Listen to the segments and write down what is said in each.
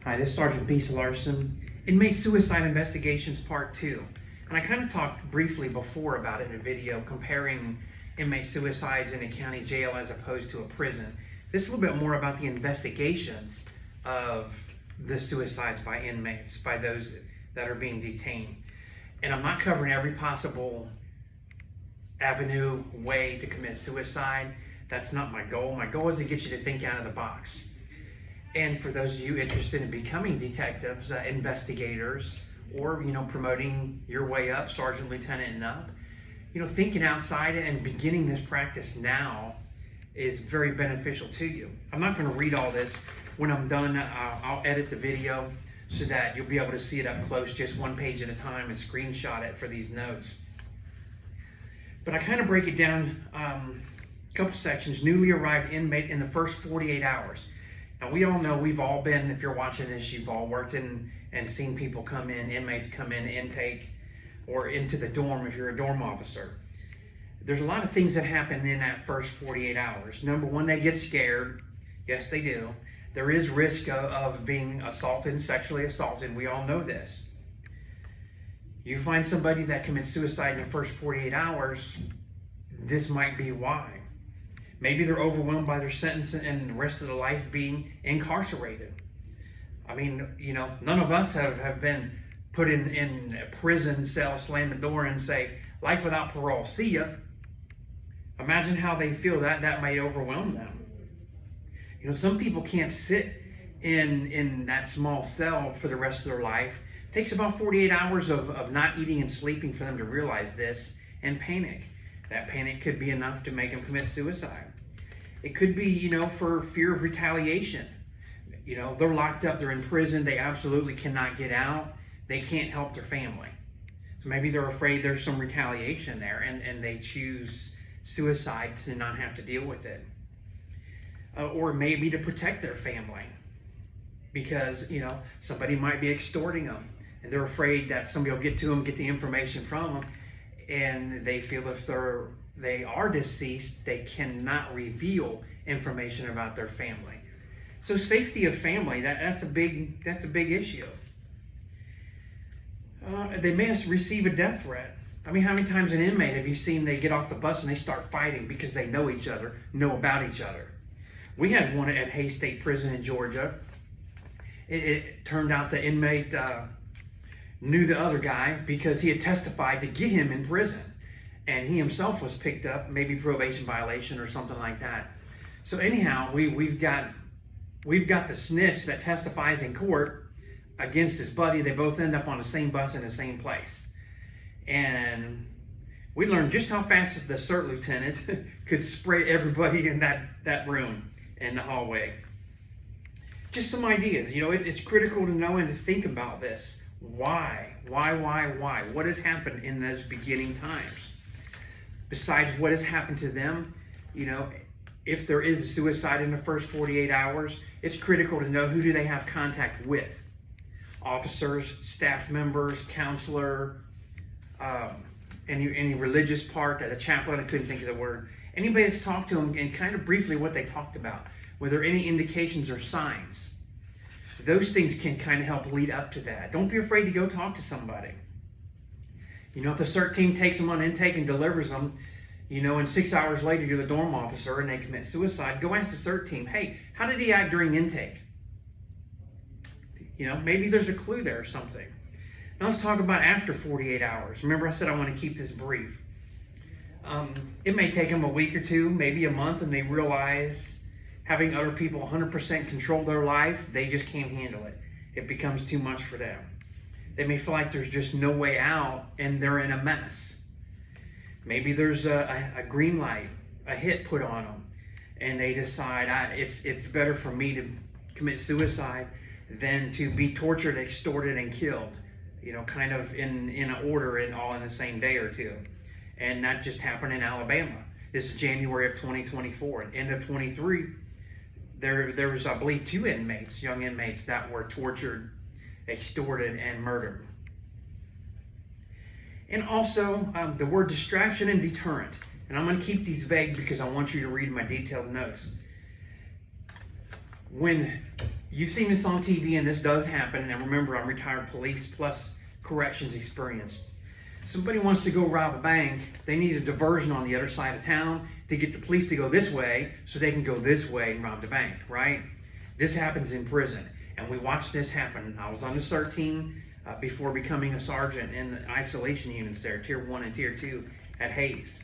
Hi, this is Sergeant Beast Larson, Inmate Suicide Investigations Part 2. And I kind of talked briefly before about it in a video comparing inmate suicides in a county jail as opposed to a prison. This is a little bit more about the investigations of the suicides by inmates, by those that are being detained. And I'm not covering every possible avenue, way to commit suicide. That's not my goal. My goal is to get you to think out of the box. And for those of you interested in becoming detectives, investigators, or promoting your way up, sergeant, lieutenant, and up, thinking outside and beginning this practice now is very beneficial to you. I'm not going to read all this. When I'm done, I'll edit the video so that you'll be able to see it up close, just one page at a time, and screenshot it for these notes. But I kind of break it down a couple sections. Newly arrived inmate in the first 48 hours. Now, we all know, we've all been, if you're watching this, you've all worked in and seen people come in, inmates come in, intake, or into the dorm if you're a dorm officer. There's a lot of things that happen in that first 48 hours. Number one, they get scared. Yes, they do. There is risk of being assaulted and sexually assaulted. We all know this. You find somebody that commits suicide in the first 48 hours, this might be why. Maybe they're overwhelmed by their sentence and the rest of their life being incarcerated. I mean, none of us have been put in a prison cell, slam the door and say, life without parole, see ya. Imagine how they feel. That might overwhelm them. Some people can't sit in that small cell for the rest of their life. It takes about 48 hours of not eating and sleeping for them to realize this and panic. That panic could be enough to make them commit suicide. It could be, for fear of retaliation. They're locked up, they're in prison, they absolutely cannot get out. They can't help their family. So maybe they're afraid there's some retaliation there and they choose suicide to not have to deal with it. Or maybe to protect their family because, somebody might be extorting them and they're afraid that somebody will get to them, get the information from them, and they feel if they are deceased, they cannot reveal information about their family. So safety of family, that's a big issue. They may receive a death threat. I mean, how many times an inmate have you seen they get off the bus and they start fighting because they know each other, know about each other? We had one at Hays State Prison in Georgia. It turned out the inmate knew the other guy because he had testified to get him in prison. And he himself was picked up, maybe probation violation or something like that. So anyhow, we've got the snitch that testifies in court against his buddy. They both end up on the same bus in the same place. And we learned just how fast the CERT lieutenant could spray everybody in that room in the hallway. Just some ideas. It's critical to know and to think about this. Why? What has happened in those beginning times? Besides what has happened to them, if there is a suicide in the first 48 hours, it's critical to know who do they have contact with. Officers, staff members, counselor, any religious part, the chaplain, I couldn't think of the word. Anybody that's talked to them and kind of briefly what they talked about. Were there any indications or signs? Those things can kind of help lead up to that. Don't be afraid to go talk to somebody. If the CERT team takes them on intake and delivers them, and 6 hours later you're the dorm officer and they commit suicide, go ask the CERT team, hey, how did he act during intake? Maybe there's a clue there or something. Now let's talk about after 48 hours. Remember I said I want to keep this brief. It may take them a week or two, maybe a month, and they realize having other people 100% control their life, they just can't handle it. It becomes too much for them. They may feel like there's just no way out and they're in a mess. Maybe there's a green light, a hit put on them, and they decide it's better for me to commit suicide than to be tortured, extorted, and killed, kind of in an order and all in the same day or two. And that just happened in Alabama. This is January of 2024. At the end of 23, there was, I believe, 2 inmates, young inmates, that were tortured, extorted, and murdered. And also the word distraction and deterrent. And I'm going to keep these vague because I want you to read my detailed notes. When You've seen this on TV, and this does happen. And remember, I'm retired police plus corrections experience. Somebody wants to go rob a bank. They need a diversion on the other side of town to get the police to go this way so they can go this way and rob the bank, right? This happens in prison, and we watched this happen. I was on the CERT team before becoming a sergeant in the isolation units there, Tier 1 and Tier 2 at Hayes.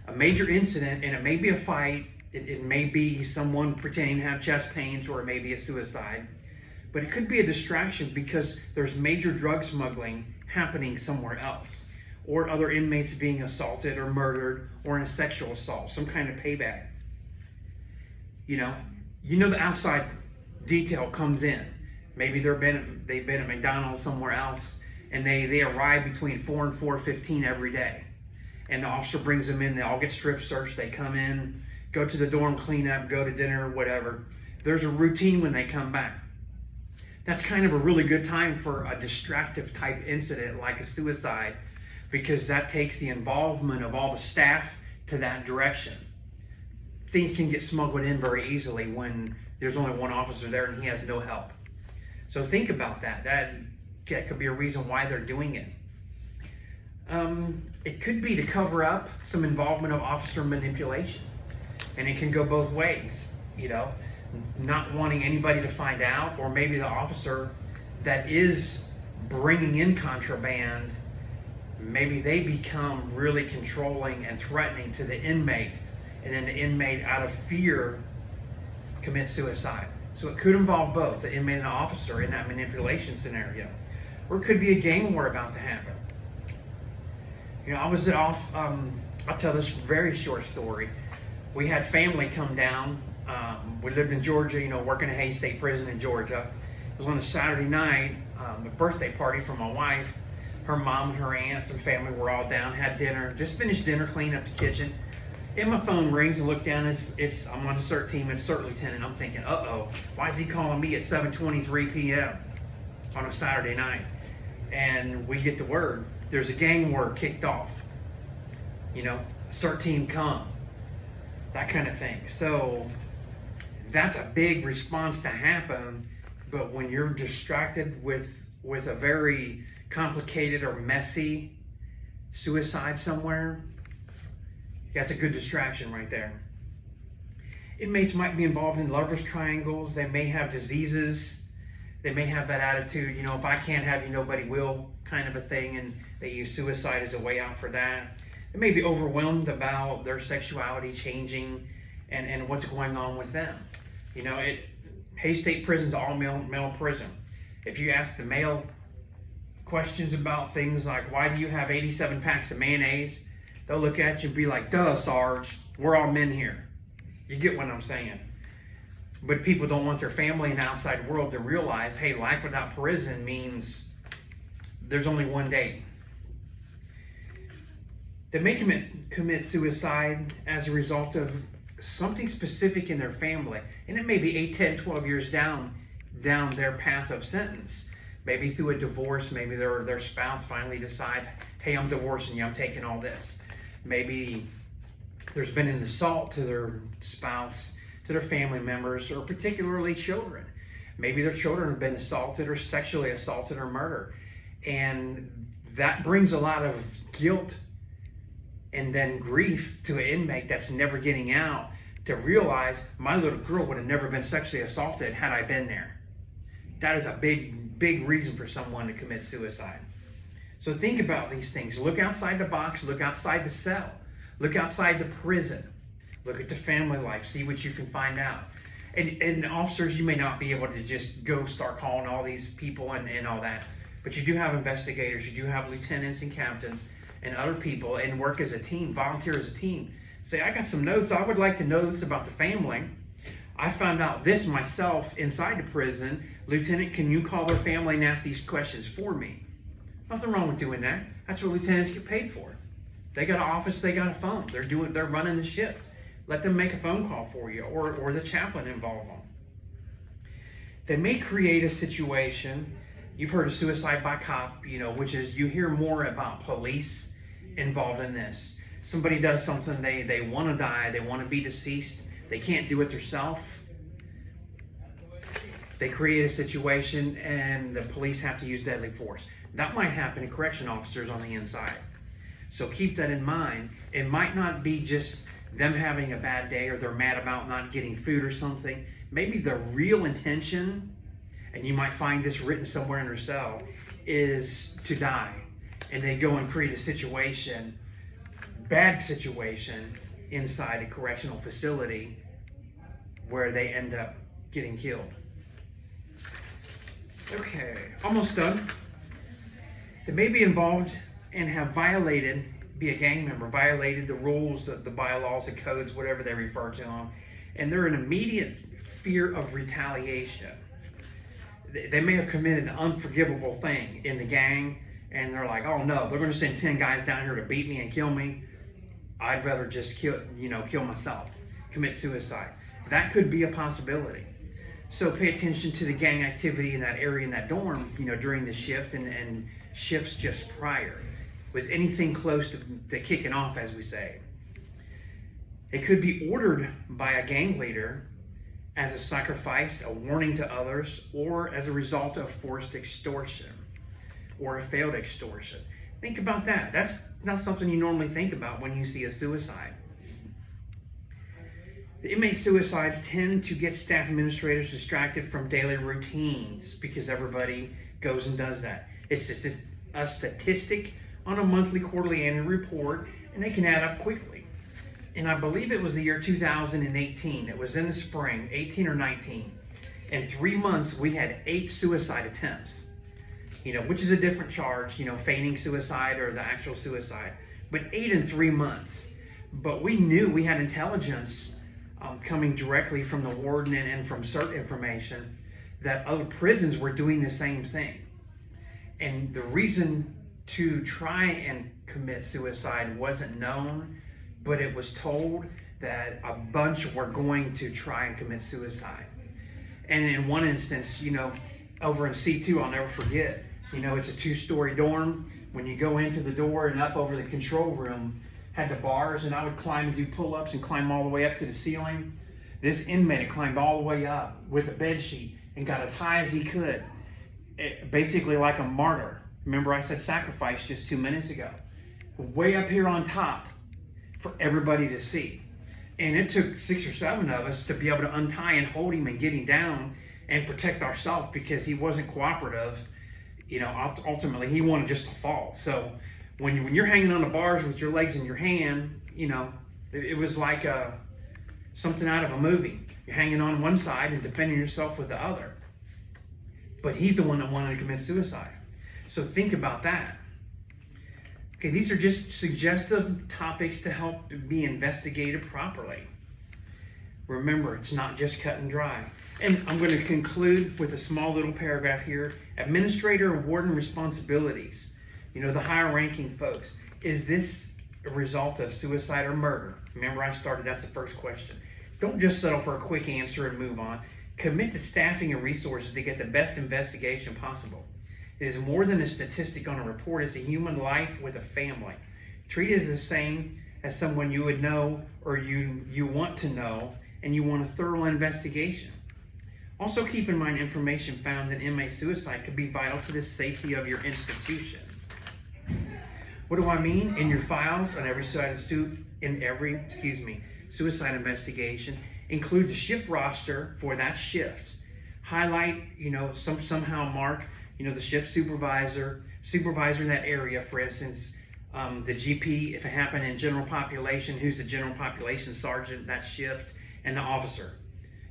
A major incident, and it may be a fight, it may be someone pretending to have chest pains, or it may be a suicide, but it could be a distraction because there's major drug smuggling happening somewhere else, or other inmates being assaulted or murdered, or in a sexual assault, some kind of payback. You know the outside detail comes in. Maybe they've been at McDonald's somewhere else, and they arrive between 4 and 4:15 every day. And the officer brings them in, they all get strip searched, they come in, go to the dorm, clean up, go to dinner, whatever. There's a routine when they come back. That's kind of a really good time for a distractive type incident like a suicide, because that takes the involvement of all the staff to that direction. Things can get smuggled in very easily when there's only one officer there and he has no help. So think about that. That could be a reason why they're doing it. It could be to cover up some involvement of officer manipulation. And it can go both ways, not wanting anybody to find out, or maybe the officer that is bringing in contraband, maybe they become really controlling and threatening to the inmate, and then the inmate, out of fear, commits suicide. So it could involve both the inmate and the officer in that manipulation scenario. Or it could be a gang war about to happen. I was I'll tell this very short story. We had family come down. We lived in Georgia, working at Hayes State Prison in Georgia. It was on a Saturday night, a birthday party for my wife. Her mom and her aunts and family were all down, had dinner, just finished dinner, cleaned up the kitchen. And my phone rings and look down, I'm on the CERT team, it's CERT lieutenant. I'm thinking, uh-oh, why is he calling me at 7:23 p.m. on a Saturday night? And we get the word, there's a gang war kicked off. CERT team come. That kind of thing. So that's a big response to happen, but when you're distracted with a very complicated or messy suicide somewhere, that's a good distraction right there. Inmates might be involved in lovers triangles. They may have diseases. They may have that attitude, if I can't have you, nobody will, kind of a thing, and they use suicide as a way out for that. They may be overwhelmed about their sexuality changing and what's going on with them. Hayes State Prison's all male prison. If you ask the male questions about things like, why do you have 87 packs of mayonnaise? They'll look at you and be like, duh, Sarge, we're all men here. You get what I'm saying? But people don't want their family and outside world to realize, hey, life without prison means there's only one date. They may commit suicide as a result of something specific in their family. And it may be 8, 10, 12 years down their path of sentence. Maybe through a divorce, maybe their spouse finally decides, hey, I'm divorcing you, I'm taking all this. Maybe there's been an assault to their spouse, to their family members, or particularly children. Maybe their children have been assaulted or sexually assaulted or murdered. And that brings a lot of guilt and then grief to an inmate that's never getting out, to realize my little girl would have never been sexually assaulted had I been there. That is a big reason for someone to commit suicide. So think about these things. Look outside the box, look outside the cell, look outside the prison, look at the family life, see what you can find out. And officers, you may not be able to just go start calling all these people and all that, but you do have investigators, you do have lieutenants and captains and other people, and work as a team, volunteer as a team. Say, I got some notes, I would like to know this about the family. I found out this myself inside the prison. Lieutenant, can you call their family and ask these questions for me? Nothing wrong with doing that. That's what lieutenants get paid for. They got an office, they got a phone. They're running the shift. Let them make a phone call for you, or the chaplain involve them. They may create a situation. You've heard of suicide by cop, which is, you hear more about police involved in this. Somebody does something, they want to die, they want to be deceased, they can't do it themselves. They create a situation and the police have to use deadly force. That might happen to correction officers on the inside. So keep that in mind. It might not be just them having a bad day or they're mad about not getting food or something. Maybe the real intention, and you might find this written somewhere in their cell, is to die. And they go and create a situation, bad situation, inside a correctional facility where they end up getting killed. Okay, almost done. They may be involved and have violated, be a gang member, violated the rules, the bylaws, the codes, whatever they refer to them, and they're in immediate fear of retaliation. They may have committed an unforgivable thing in the gang, and they're like, oh no, they're going to send 10 guys down here to beat me and kill me. I'd rather just kill myself, commit suicide. That could be a possibility. So pay attention to the gang activity in that area, in that dorm, during the shift and shifts just prior. Was anything close to kicking off, as we say? It could be ordered by a gang leader as a sacrifice, a warning to others, or as a result of forced extortion or a failed extortion. Think about that. That's not something you normally think about when you see a suicide. The inmate suicides tend to get staff administrators distracted from daily routines because everybody goes and does that. It's just a statistic on a monthly, quarterly, annual report, and they can add up quickly. And I believe it was the year 2018. It was in the spring, 18 or 19. In 3 months, we had 8 suicide attempts, which is a different charge, feigning suicide or the actual suicide, but 8 in 3 months. But we knew, we had intelligence coming directly from the warden and from CERT information that other prisons were doing the same thing. And the reason to try and commit suicide wasn't known, but it was told that a bunch were going to try and commit suicide. And in one instance, over in C2, I'll never forget, it's a 2-story dorm. When you go into the door and up over the control room, had the bars, and I would climb and do pull-ups and climb all the way up to the ceiling. This inmate had climbed all the way up with a bed sheet and got as high as he could, basically like a martyr. Remember I said sacrifice just 2 minutes ago. Way up here on top for everybody to see. And it took 6 or 7 of us to be able to untie and hold him and get him down and protect ourselves because he wasn't cooperative. Ultimately he wanted just to fall. So when you're hanging on the bars with your legs in your hand, it was like something out of a movie. You're hanging on one side and defending yourself with the other. But he's the one that wanted to commit suicide. So think about that. Okay, these are just suggestive topics to help be investigated properly. Remember, it's not just cut and dry. And I'm going to conclude with a small little paragraph here. Administrator and warden responsibilities. The higher ranking folks. Is this a result of suicide or murder? Remember I started, that's the first question. Don't just settle for a quick answer and move on. Commit to staffing and resources to get the best investigation possible. It is more than a statistic on a report. It's a human life with a family. Treat it as the same as someone you would know or you want to know, and you want a thorough investigation. Also keep in mind information found in inmate suicide could be vital to the safety of your institution. What do I mean? In your files on every suicide investigation, include the shift roster for that shift. Highlight, somehow mark, the shift supervisor in that area, for instance, the GP, if it happened in general population, who's the general population sergeant, that shift, and the officer.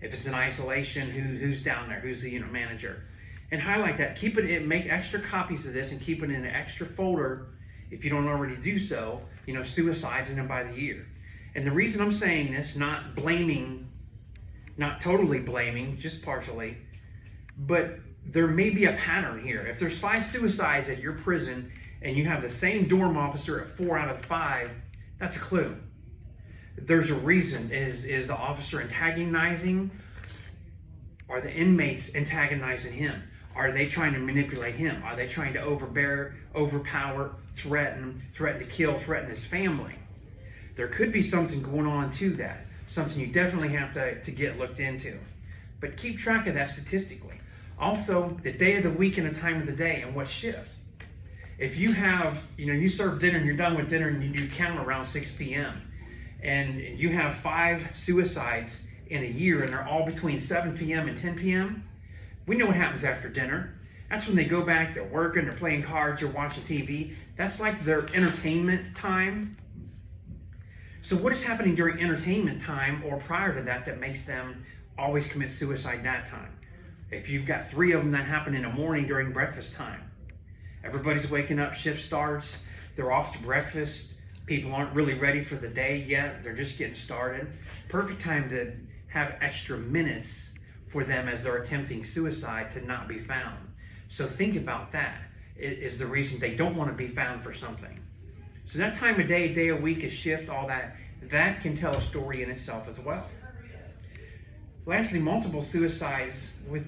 If it's in isolation, who's down there, who's the unit manager. And highlight that. Keep it, make extra copies of this and keep it in an extra folder if you don't already do so, suicides in and by the year. And the reason I'm saying this, not totally blaming, just partially, but there may be a pattern here. If there's 5 suicides at your prison and you have the same dorm officer at 4 out of 5, that's a clue. There's a reason. Is the officer antagonizing? Are the inmates antagonizing him? Are they trying to manipulate him? Are they trying to overpower, threaten to kill, threaten his family? There could be something going on to that. Something you definitely have to get looked into. but keep track of that statistically. Also, the day of the week and the time of the day and what shift. If you have, you serve dinner and you're done with dinner and you count around 6 p.m. and you have 5 suicides in a year and they're all between 7 p.m. and 10 p.m., we know what happens after dinner. That's when they go back, they're working, they're playing cards, they're watching TV. That's like their entertainment time. So what is happening during entertainment time or prior to that that makes them always commit suicide that time? If you've got 3 of them that happen in the morning during breakfast time, everybody's waking up, shift starts, they're off to breakfast, people aren't really ready for the day yet, they're just getting started. Perfect time to have extra minutes for them as they're attempting suicide to not be found. So think about that. It is the reason they don't want to be found for something. So that time of day of week, a shift, all that can tell a story in itself as well. Lastly, multiple suicides with,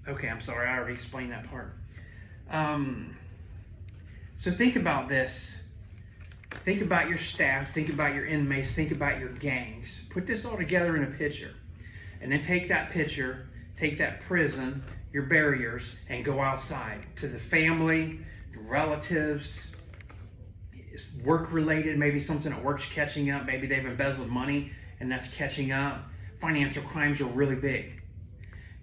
okay, I'm sorry, I already explained that part. So think about this. Think about your staff, think about your inmates, think about your gangs. Put this all together in a picture. And then take that picture, take that prison, your barriers, and go outside to the family, the relatives, work-related, maybe something at work's catching up, maybe they've embezzled money and that's catching up. Financial crimes are really big.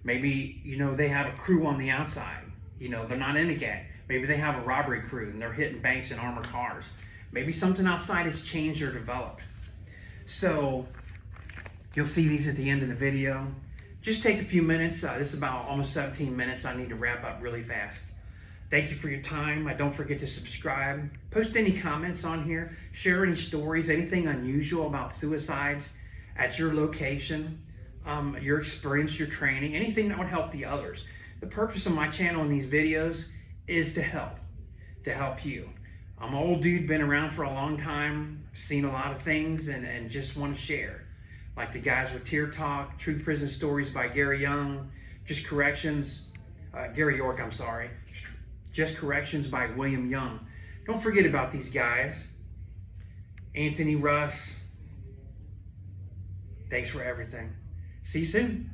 Maybe, they have a crew on the outside. They're not in a gang. Maybe they have a robbery crew and they're hitting banks in armored cars. Maybe something outside has changed or developed. So you'll see these at the end of the video. Just take a few minutes. This is about almost 17 minutes. I need to wrap up really fast. Thank you for your time. Don't forget to subscribe. Post any comments on here. Share any stories, anything unusual about suicides at your location, your experience, your training, anything that would help the others. The purpose of my channel in these videos is to help you. I'm an old dude, been around for a long time, seen a lot of things, and just want to share. Like the guys with Tear Talk, True Prison Stories by Gary Young, Gary York, I'm sorry. Just Corrections by William Young. Don't forget about these guys. Anthony Russ. Thanks for everything. See you soon.